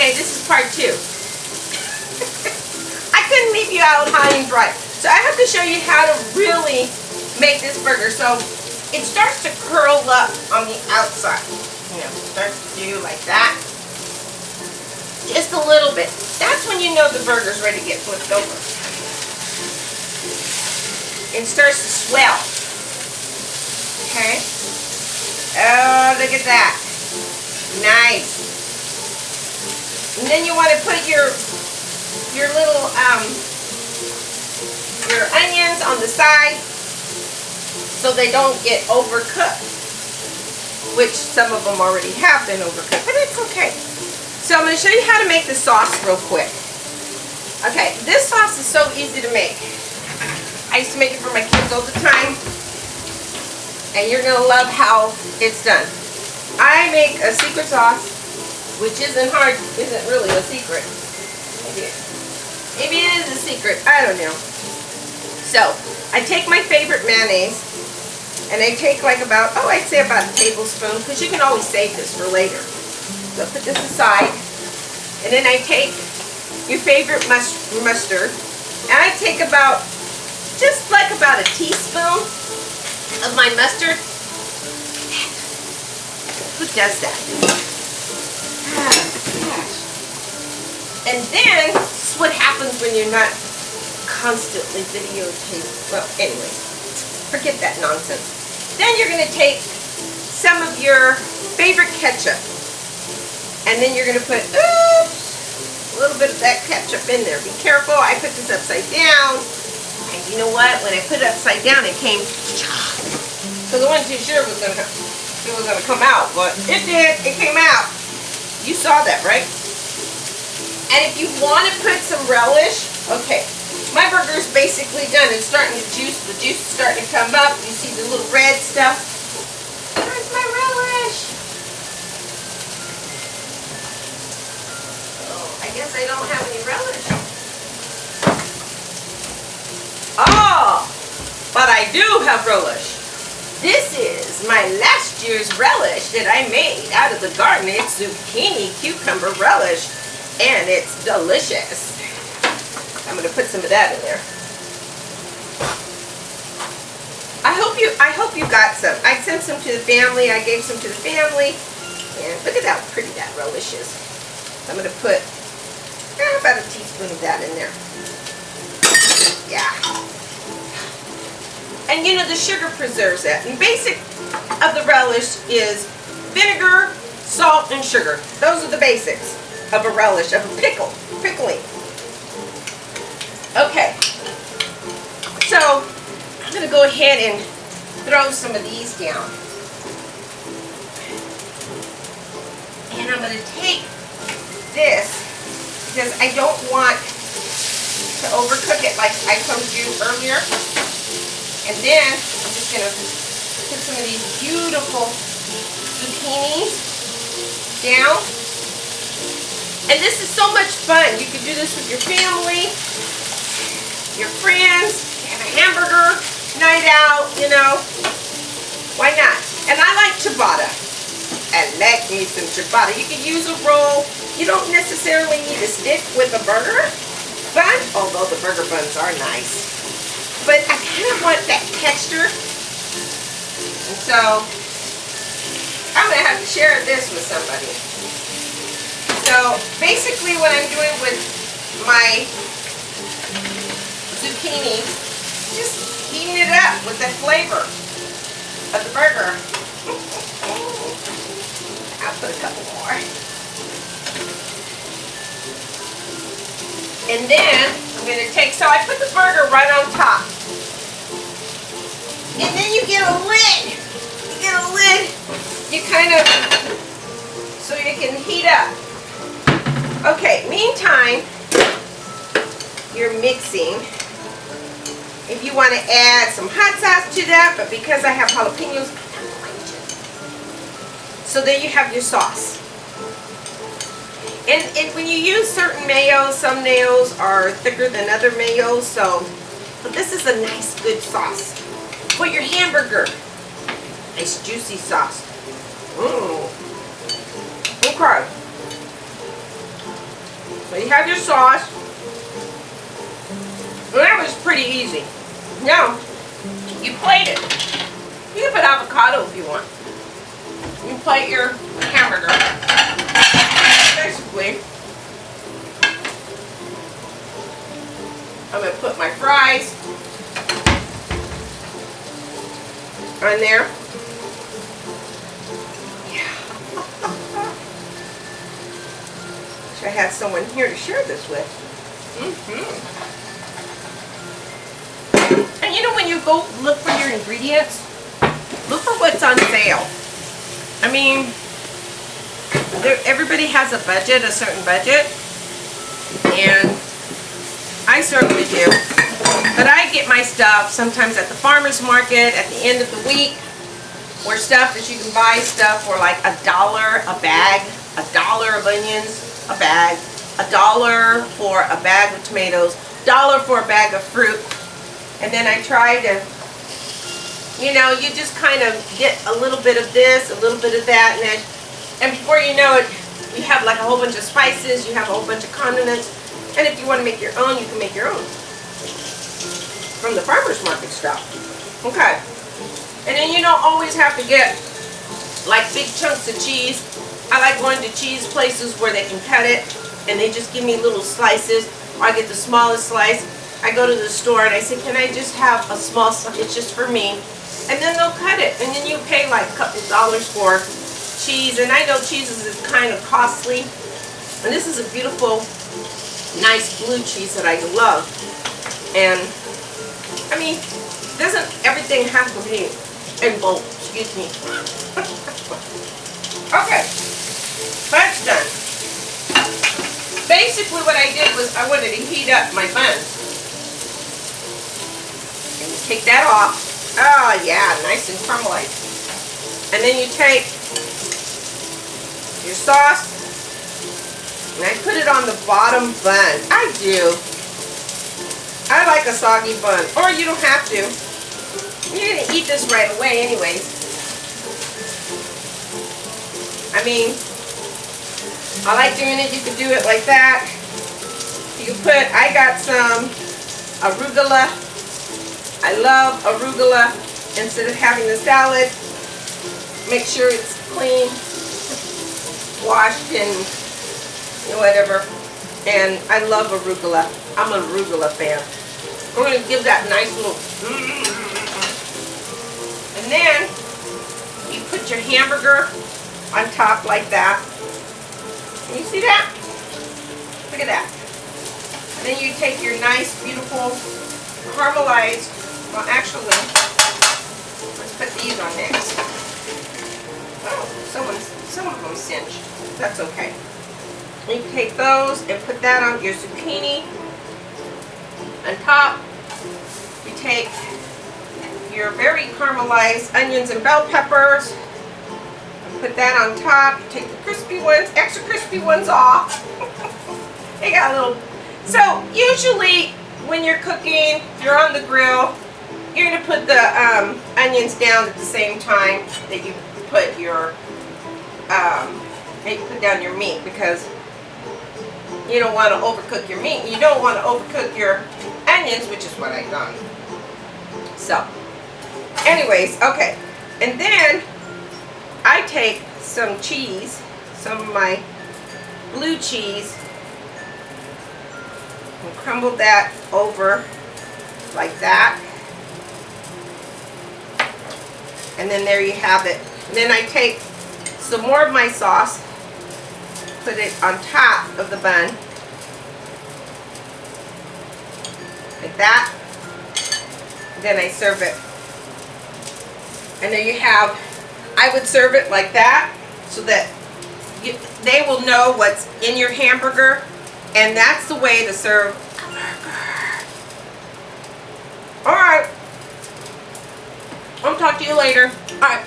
Okay, this is part 2. I couldn't leave you out high and dry. So I have to show you how to really make this burger. So it starts to curl up on the outside. You know, starts to do like that. Just a little bit. That's when you know the burger's ready to get flipped over. It starts to swell. Okay. Oh, look at that. Nice. And then you want to put your little your onions on the side so they don't get overcooked, which some of them already have been overcooked, but it's okay. So I'm going to show you how to make the sauce real quick. Okay, this sauce is so easy to make. I used to make it for my kids all the time, and you're going to love how it's done. I make a secret sauce, which isn't really a secret. Maybe it is a secret. I don't know. So, I take my favorite mayonnaise, and I take like about, I'd say about a tablespoon, because you can always save this for later. So, put this aside, and then I take your favorite mustard, and I take just about a teaspoon of my mustard. Who does that? Gosh. And then, this is what happens when you're not constantly videotaping. Well, anyway, forget that nonsense. Then you're going to take some of your favorite ketchup. And then you're going to put, a little bit of that ketchup in there. Be careful, I put this upside down. And you know what? When I put it upside down, it came, because I wasn't too sure it was going to come out, but it did. It came out. You saw that, right? And if you want to put some relish, okay, my burger's basically done. It's starting to juice. The juice is starting to come up. You see the little red stuff. Where's my relish? Oh, I guess I don't have any relish. Oh, but I do have relish. This is my last year's relish that I made out of the garden. It's zucchini cucumber relish, and it's delicious. I'm going to put some of that in there. I hope you got some. I sent some to the family. I gave some to the family. And look at how pretty that relish is. I'm going to put about a teaspoon of that in there. Yeah. And you know, the sugar preserves that. And basic of the relish is vinegar, salt, and sugar. Those are the basics of a relish, of a pickling. Okay. So, I'm going to go ahead and throw some of these down. And I'm going to take this, because I don't want to overcook it like I told you earlier. And then I'm just going to put some of these beautiful zucchinis down. And this is so much fun. You can do this with your family, your friends, have a hamburger night out, you know. Why not? And I like ciabatta. I like me some ciabatta. You can use a roll. You don't necessarily need to stick with a burger bun, although the burger buns are nice. But I kind of want that texture. And so, I'm going to have to share this with somebody. So, basically what I'm doing with my zucchini, just heating it up with the flavor of the burger. I'll put a couple more. And then I'm going to take, so I put the burger right on top. And then you get a lid. You get a lid. You kind of, so you can heat up. Okay, meantime, you're mixing. If you want to add some hot sauce to that, but because I have jalapenos, I'm not going to. So there you have your sauce. And when you use certain mayos, some mayos are thicker than other mayos, so but this is a nice, good sauce for your hamburger. Nice, juicy sauce. Okay. have your sauce. And that was pretty easy. Now, you plate it. You can put avocado if you want. You plate your hamburger. Basically, I'm going to put my fries on there. Yeah. Wish I had someone here to share this with. And you know, when you go look for your ingredients, look for what's on sale. I mean, everybody has a budget, a certain budget, and I certainly do. But I get my stuff sometimes at the farmer's market at the end of the week, or stuff that you can buy stuff for like $1 a bag, $1 of onions a bag, $1 for a bag of tomatoes, $1 for a bag of fruit. And then I try to, you know, you just kind of get a little bit of this, a little bit of that, and before you know it, you have like a whole bunch of spices, you have a whole bunch of condiments, and if you want to make your own, you can make your own from the farmer's market stuff. Okay. And then you don't always have to get like big chunks of cheese. I like going to cheese places where they can cut it, and they just give me little slices, or I get the smallest slice. I go to the store and I say, can I just have a small slice? It's just for me. And then they'll cut it. And then you pay like a couple dollars for cheese. And I know cheese is kind of costly. And this is a beautiful, nice blue cheese that I love. And, I mean, doesn't everything have to be in bulk? Excuse me. Okay. That's done. Basically what I did was I wanted to heat up my buns. And you take that off. Oh yeah, nice and caramelized. And then you take your sauce, and I put it on the bottom bun. I do. I like a soggy bun, or you don't have to. You're gonna eat this right away anyways. I mean, I like doing it. You can do it like that. You put, I got some arugula. I love arugula. Instead of having the salad, make sure it's clean, washed, and whatever. And I love arugula. I'm an arugula fan. I'm going to give that nice little. And then you put your hamburger on top like that. Can you see that? Look at that. And then you take your nice, beautiful, caramelized, well actually, let's put these on next. Oh, some of them singed. That's okay. You take those and put that on your zucchini. On top, you take your very caramelized onions and bell peppers. Put that on top. You take the crispy ones, extra crispy ones off. They got a little. So usually when you're cooking, you're on the grill, you're gonna put the onions down at the same time that you put your down your meat, because you don't want to overcook your meat. You don't want to overcook your onions, which is what I've done. So, anyways, okay, and then I take some cheese, some of my blue cheese, and crumble that over like that. And then there you have it. And then I take some more of my sauce, put it on top of the bun, like that. Then I serve it. And there you have, I would serve it like that so that they will know what's in your hamburger, and that's the way to serve a burger. Alright, I'll talk to you later. Alright.